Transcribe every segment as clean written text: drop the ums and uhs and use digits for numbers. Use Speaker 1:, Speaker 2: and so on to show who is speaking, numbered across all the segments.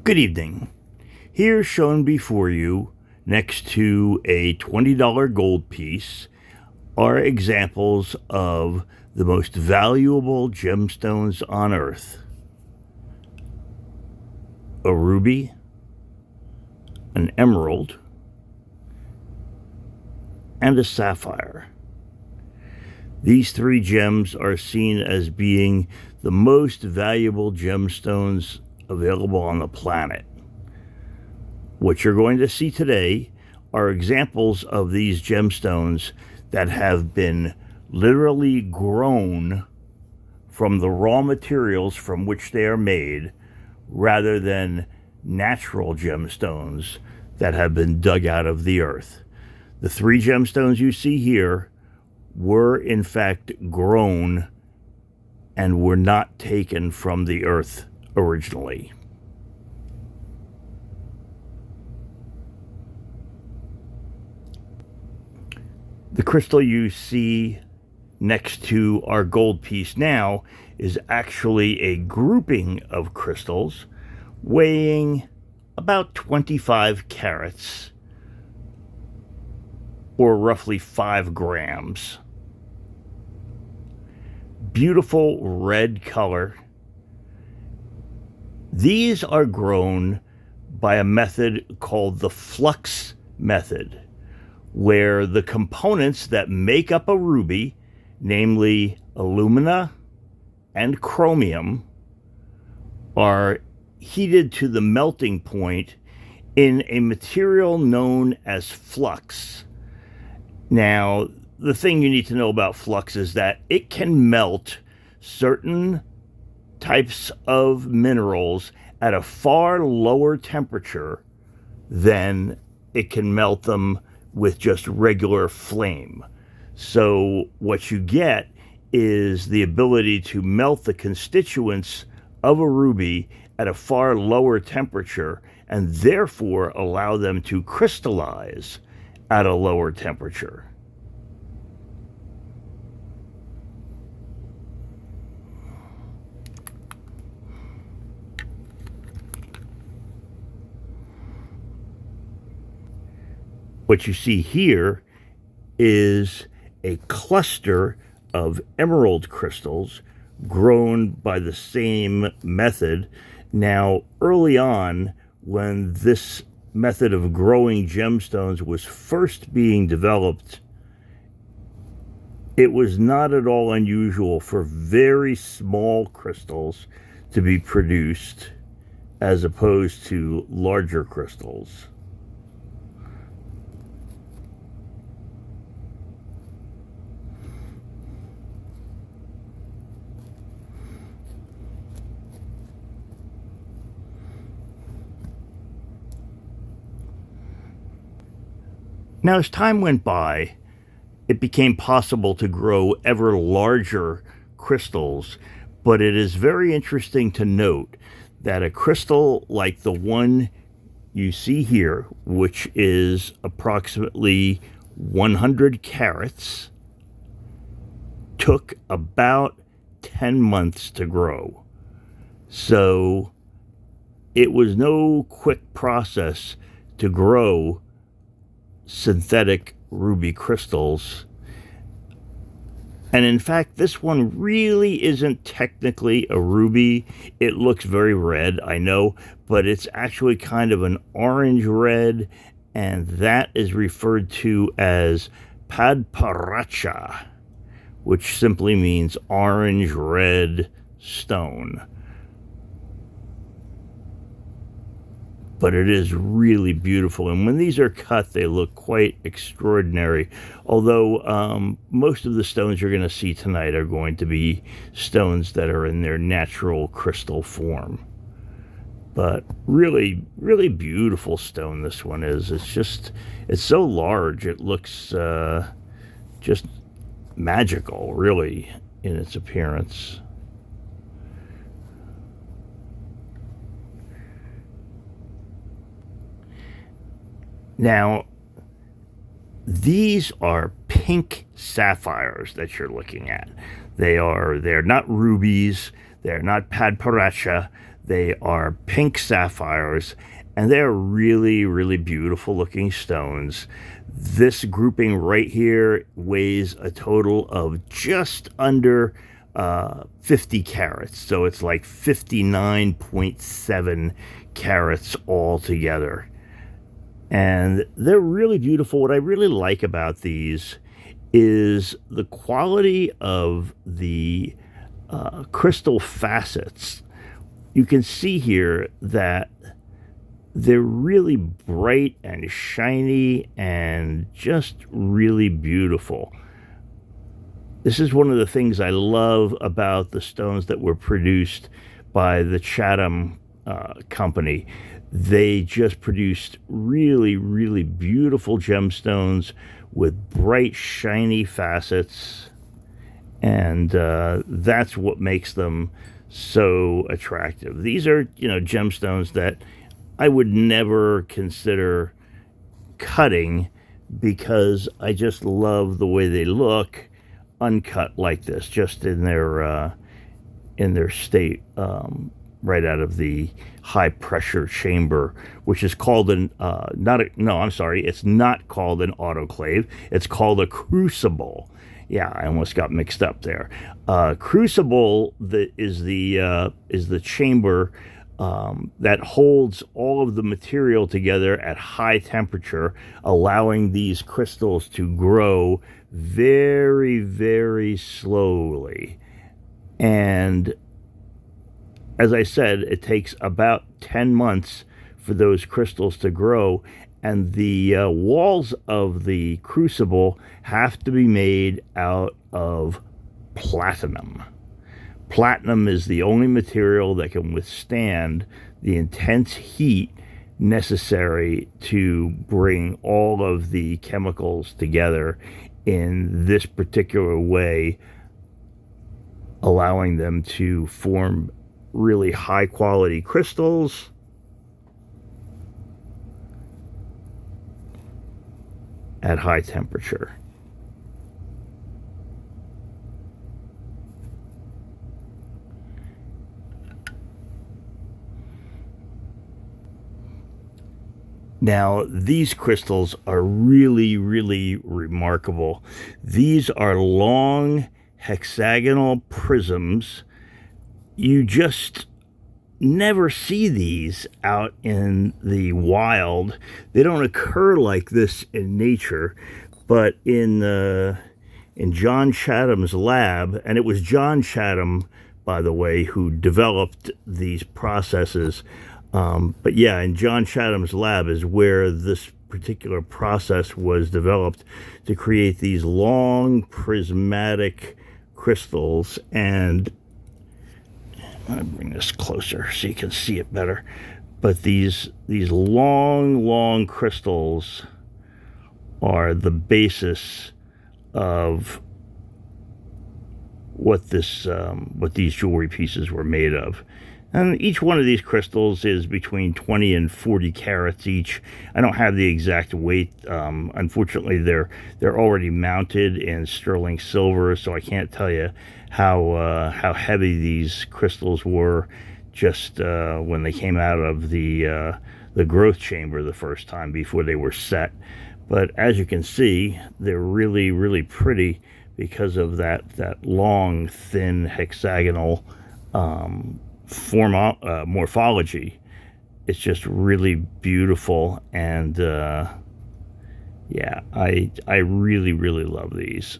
Speaker 1: Good evening. Here shown before you, next to a $20 gold piece, are examples of the most valuable gemstones on Earth. A ruby, an emerald, and a sapphire. These three gems are seen as being the most valuable gemstones available on the planet. What you're going to see today are examples of these gemstones that have been literally grown from the raw materials from which they are made, rather than natural gemstones that have been dug out of the earth. The three gemstones you see here were in fact grown and were not taken from the earth originally. The crystal you see next to our gold piece now is actually a grouping of crystals weighing about 25 carats, or roughly 5 grams. Beautiful red color. These are grown by a method called the flux method, where the components that make up a ruby, namely alumina and chromium, are heated to the melting point in a material known as flux. Now, the thing you need to know about flux is that it can melt certain types of minerals at a far lower temperature than it can melt them with just regular flame. So what you get is the ability to melt the constituents of a ruby at a far lower temperature and therefore allow them to crystallize at a lower temperature. What you see here is a cluster of emerald crystals grown by the same method. Now, early on, when this method of growing gemstones was first being developed, it was not at all unusual for very small crystals to be produced as opposed to larger crystals. Now, as time went by, it became possible to grow ever larger crystals, but it is very interesting to note that a crystal like the one you see here, which is approximately 100 carats, took about 10 months to grow. So it was no quick process to grow synthetic ruby crystals. And in fact, this one really isn't technically a ruby. It looks very red, I know, but it's actually kind of an orange red, and that is referred to as Padparadscha, which simply means orange red stone. But it is really beautiful, and when these are cut, they look quite extraordinary. Although most of the stones you're going to see tonight are going to be stones that are in their natural crystal form. But really, really beautiful stone this one is. It's so large, it looks just magical, really, in its appearance. Now, these are pink sapphires that you're looking at. They're not rubies, they're not Padparadscha, They are pink sapphires, and they're really, really beautiful looking stones. This grouping right here weighs a total of just under 50 carats. So it's like 59.7 carats altogether. And they're really beautiful. What I really like about these is the quality of the crystal facets. You can see here that they're really bright and shiny and just really beautiful. This is one of the things I love about the stones that were produced by the Chatham Company. They just produced really, really beautiful gemstones with bright, shiny facets. And that's what makes them so attractive. These are, gemstones that I would never consider cutting because I just love the way they look uncut like this, just in their state, right out of the high pressure chamber, which is called it's not called an autoclave. It's called a crucible. Yeah, I almost got mixed up there. Crucible is the chamber that holds all of the material together at high temperature, allowing these crystals to grow very, very slowly. And as I said, it takes about 10 months for those crystals to grow, and the walls of the crucible have to be made out of platinum. Platinum is the only material that can withstand the intense heat necessary to bring all of the chemicals together in this particular way, allowing them to form really high quality crystals at high temperature. Now, these crystals are really, really remarkable. These are long hexagonal prisms. You just never see these out in the wild. They don't occur like this in nature, but in John Chatham's lab, and it was John Chatham, by the way, who developed these processes. But yeah, in John Chatham's lab is where this particular process was developed to create these long prismatic crystals. And I'll bring this closer so you can see it better. But these long crystals are the basis of what these jewelry pieces were made of. And each one of these crystals is between 20 and 40 carats each. I don't have the exact weight. Unfortunately, they're already mounted in sterling silver, so I can't tell you how heavy these crystals were just when they came out of the growth chamber the first time before they were set. But as you can see, they're really, really pretty because of that long, thin, hexagonal morphology. It's just really beautiful, and yeah, I really, really love these.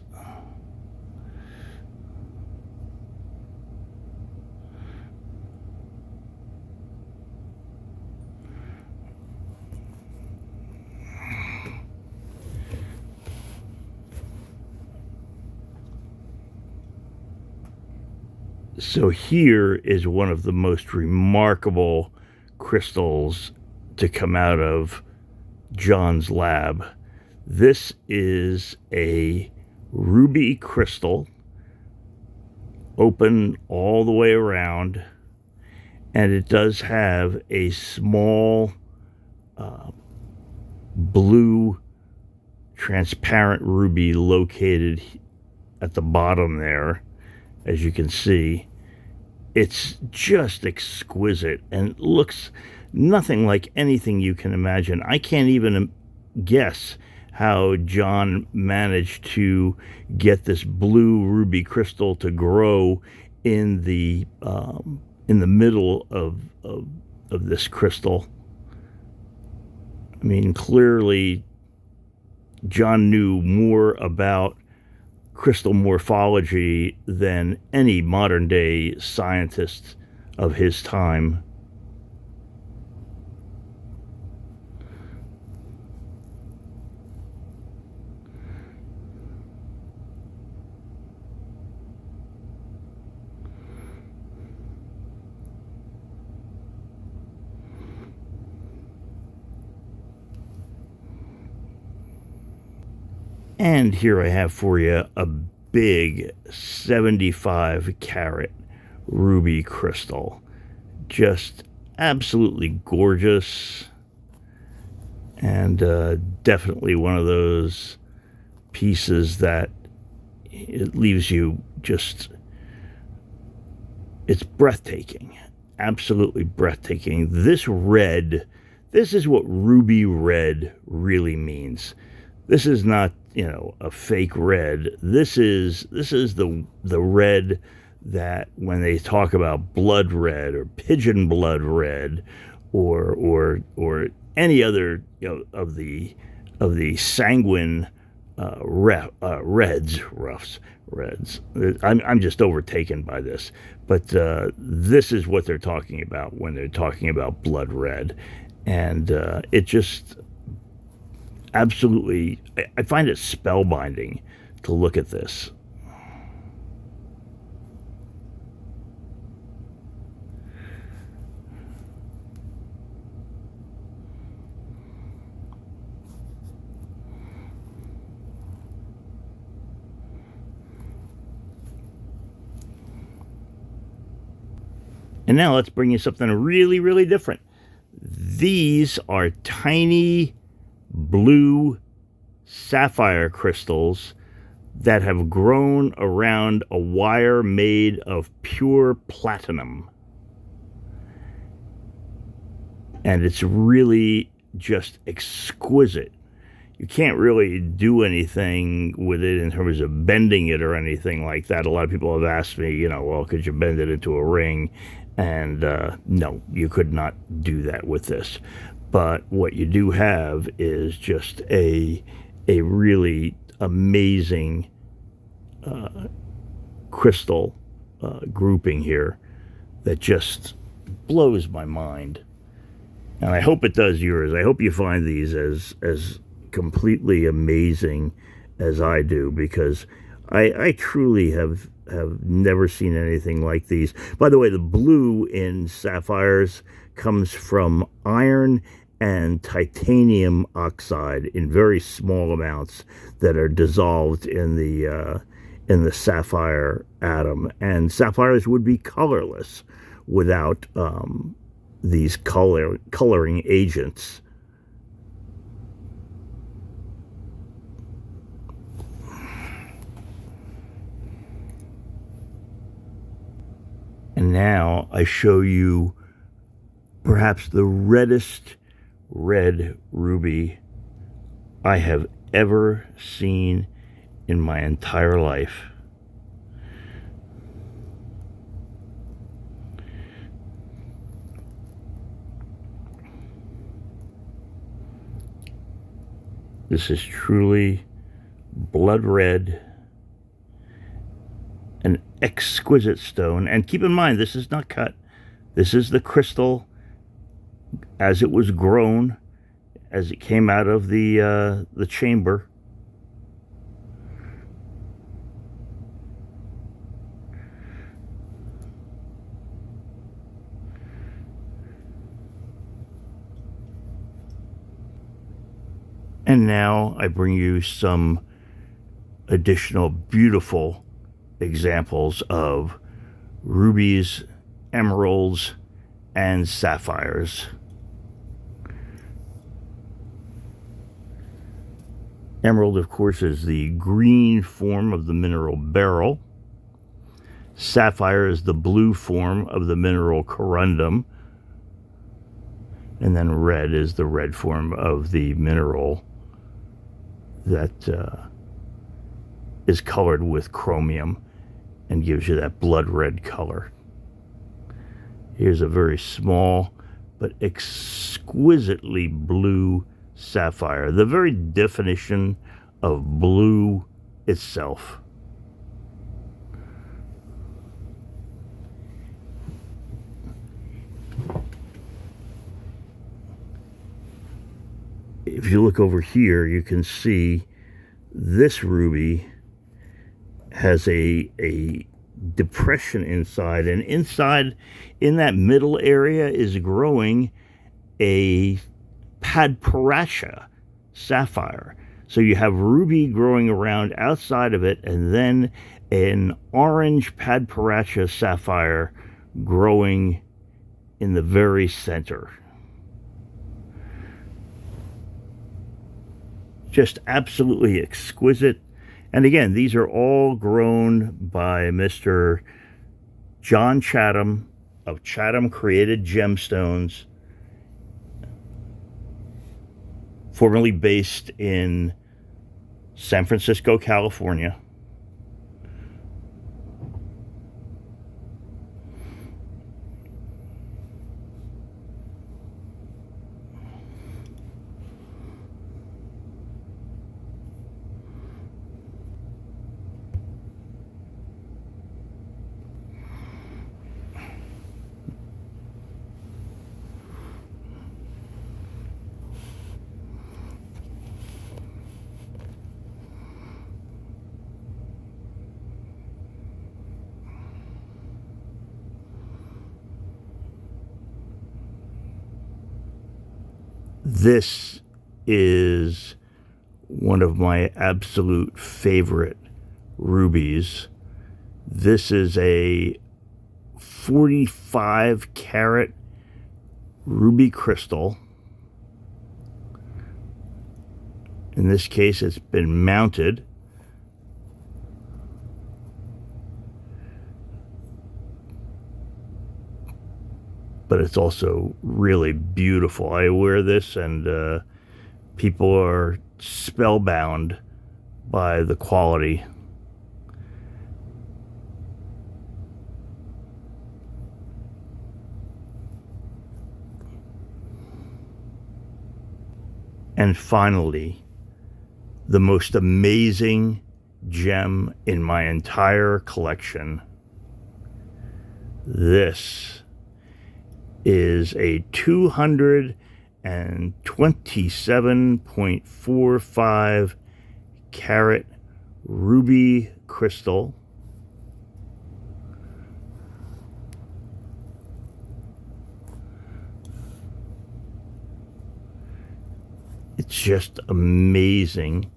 Speaker 1: So here is one of the most remarkable crystals to come out of John's lab. This is a ruby crystal, open all the way around, and it does have a small blue transparent ruby located at the bottom there, as you can see. It's just exquisite and looks nothing like anything you can imagine. I can't even guess how John managed to get this blue ruby crystal to grow in the middle of this crystal. I mean, clearly John knew more about crystal morphology than any modern day scientist of his time. And here I have for you a big 75 carat ruby crystal. Just absolutely gorgeous. And definitely one of those pieces that it leaves you just, it's breathtaking. Absolutely breathtaking. This red, this is what ruby red really means. This is not, a fake red. This is the red that when they talk about blood red or pigeon blood red or any other of the sanguine reds. I'm just overtaken by this, but this is what they're talking about when they're talking about blood red, and it just absolutely, I find it spellbinding to look at this. And now let's bring you something really, really different. These are tiny blue sapphire crystals that have grown around a wire made of pure platinum. And it's really just exquisite. You can't really do anything with it in terms of bending it or anything like that. A lot of people have asked me, well, could you bend it into a ring? And no, you could not do that with this. But what you do have is just a really amazing crystal grouping here that just blows my mind. And I hope it does yours. I hope you find these as completely amazing as I do, because I truly have never seen anything like these. By the way, the blue in sapphires comes from iron and titanium oxide in very small amounts that are dissolved in the sapphire atom. And sapphires would be colorless without these coloring agents. And now I show you perhaps the reddest red ruby I have ever seen in my entire life. This is truly blood red, an exquisite stone. And keep in mind, this is not cut. This is the crystal as it was grown, as it came out of the chamber. And now I bring you some additional beautiful examples of rubies, emeralds, and sapphires. Emerald, of course, is the green form of the mineral beryl. Sapphire is the blue form of the mineral corundum. And then red is the red form of the mineral that is colored with chromium and gives you that blood red color. Here's a very small but exquisitely blue sapphire, the very definition of blue itself. If you look over here, you can see this ruby has a depression inside, and inside in that middle area is growing a Padparadscha sapphire. So you have ruby growing around outside of it, and then an orange Padparadscha sapphire growing in the very center. Just absolutely exquisite. And again, these are all grown by Mr. John Chatham of Chatham Created Gemstones, formerly based in San Francisco, California. This is one of my absolute favorite rubies. This is a 45 carat ruby crystal. In this case, it's been mounted. But it's also really beautiful. I wear this and people are spellbound by the quality. And finally, the most amazing gem in my entire collection. This is a 227.45 carat ruby crystal. It's just amazing.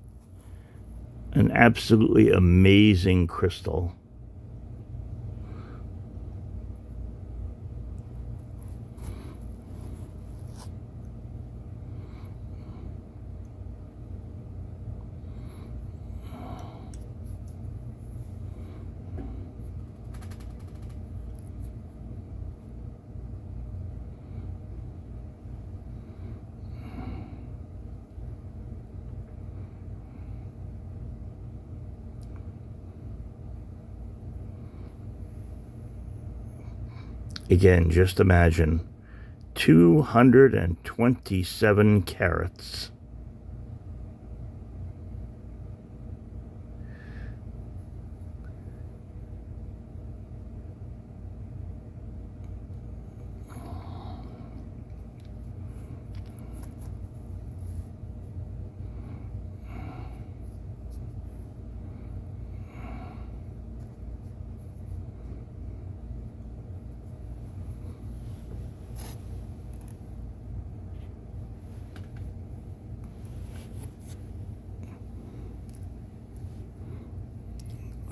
Speaker 1: An absolutely amazing crystal. Again, just imagine 227 carats.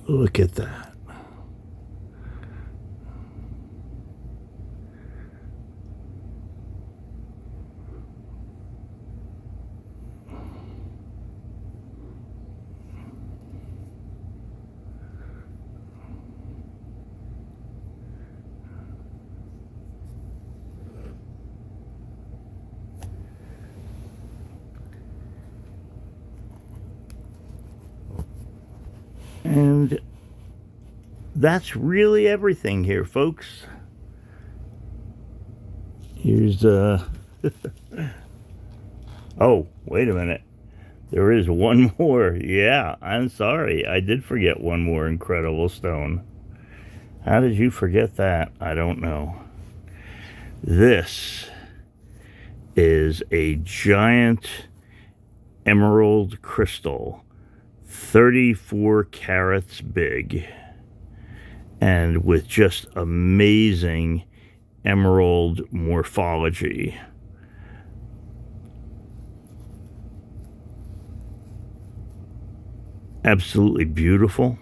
Speaker 1: Look at that. And that's really everything here, folks. Here's oh, wait a minute. There is one more. Yeah, I'm sorry. I did forget one more incredible stone. How did you forget that? I don't know. This is a giant emerald crystal, 34 carats big, and with just amazing emerald morphology. Absolutely beautiful.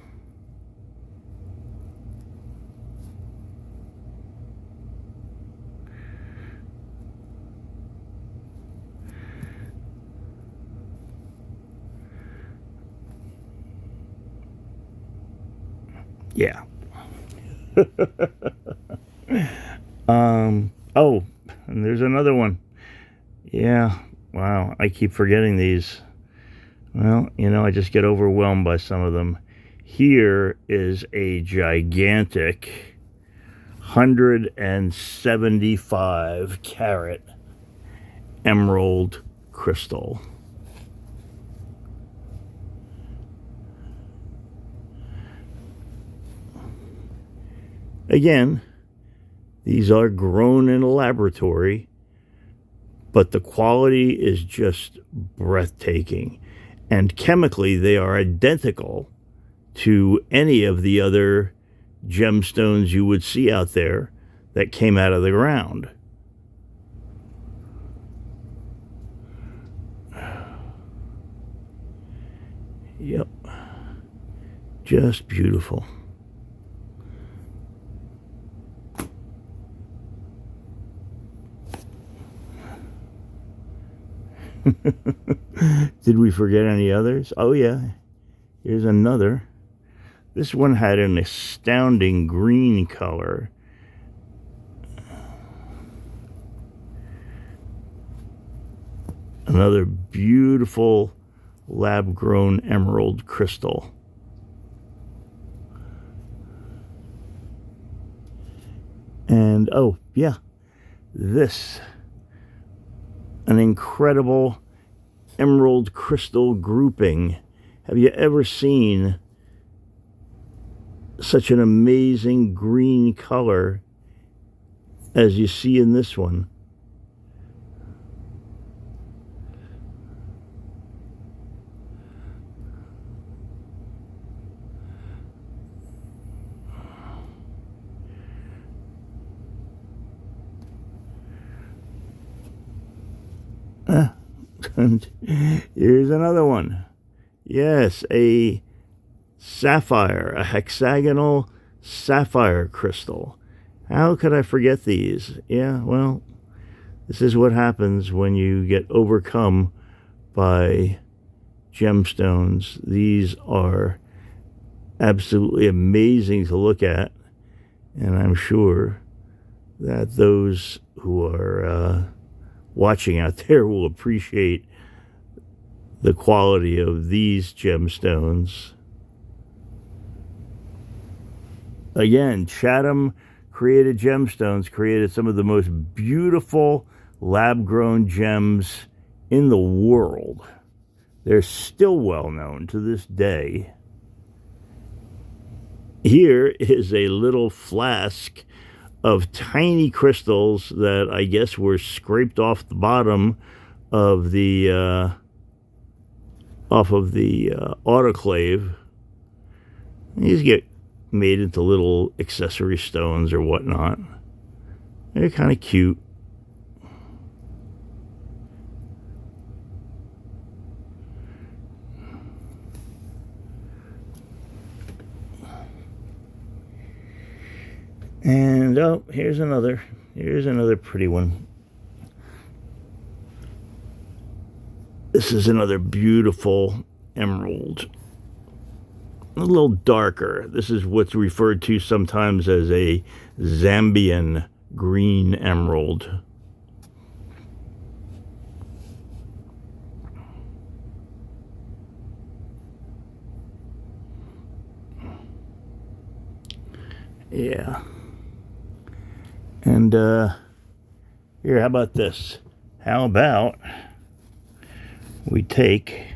Speaker 1: Yeah. Oh, and there's another one. Yeah. Wow. I keep forgetting these. Well, I just get overwhelmed by some of them. Here is a gigantic 175 carat emerald crystal. Again, these are grown in a laboratory, but the quality is just breathtaking. And chemically, they are identical to any of the other gemstones you would see out there that came out of the ground. Yep. Just beautiful. Did we forget any others? Oh, yeah. Here's another. This one had an astounding green color. Another beautiful lab-grown emerald crystal. And, oh, yeah, this. An incredible emerald crystal grouping. Have you ever seen such an amazing green color as you see in this one? And here's another one. Yes, a sapphire, a hexagonal sapphire crystal. How could I forget these? Yeah, well, this is what happens when you get overcome by gemstones. These are absolutely amazing to look at, and I'm sure that those who are watching out there will appreciate the quality of these gemstones. Again, Chatham created gemstones, created some of the most beautiful lab-grown gems in the world. They're still well known to this day. Here is a little flask of tiny crystals that I guess were scraped off the bottom of the autoclave. These get made into little accessory stones or whatnot. They're kind of cute. And oh, here's another pretty one. This is another beautiful emerald. A little darker. This is what's referred to sometimes as a Zambian green emerald. Yeah. And here, how about this? How about we take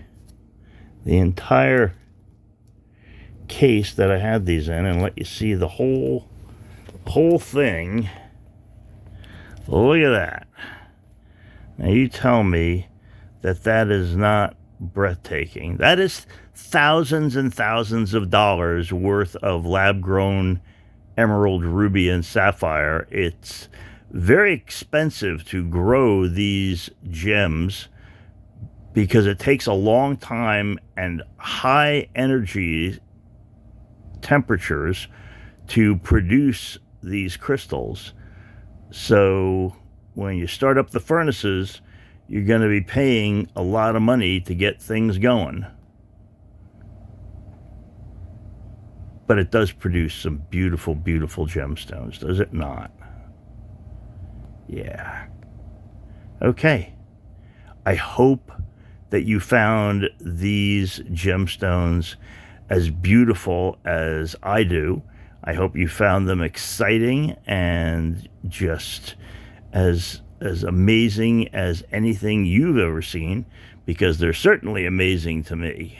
Speaker 1: the entire case that I had these in and let you see the whole thing. Look at that. Now you tell me that that is not breathtaking. That is thousands and thousands of dollars worth of lab-grown emerald, ruby, and sapphire. It's very expensive to grow these gems because it takes a long time and high energy temperatures to produce these crystals. So when you start up the furnaces, you're going to be paying a lot of money to get things going. But it does produce some beautiful, beautiful gemstones, does it not? Yeah. Okay. I hope that you found these gemstones as beautiful as I do. I hope you found them exciting and just as amazing as anything you've ever seen, because they're certainly amazing to me.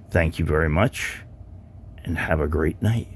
Speaker 1: Thank you very much, and have a great night.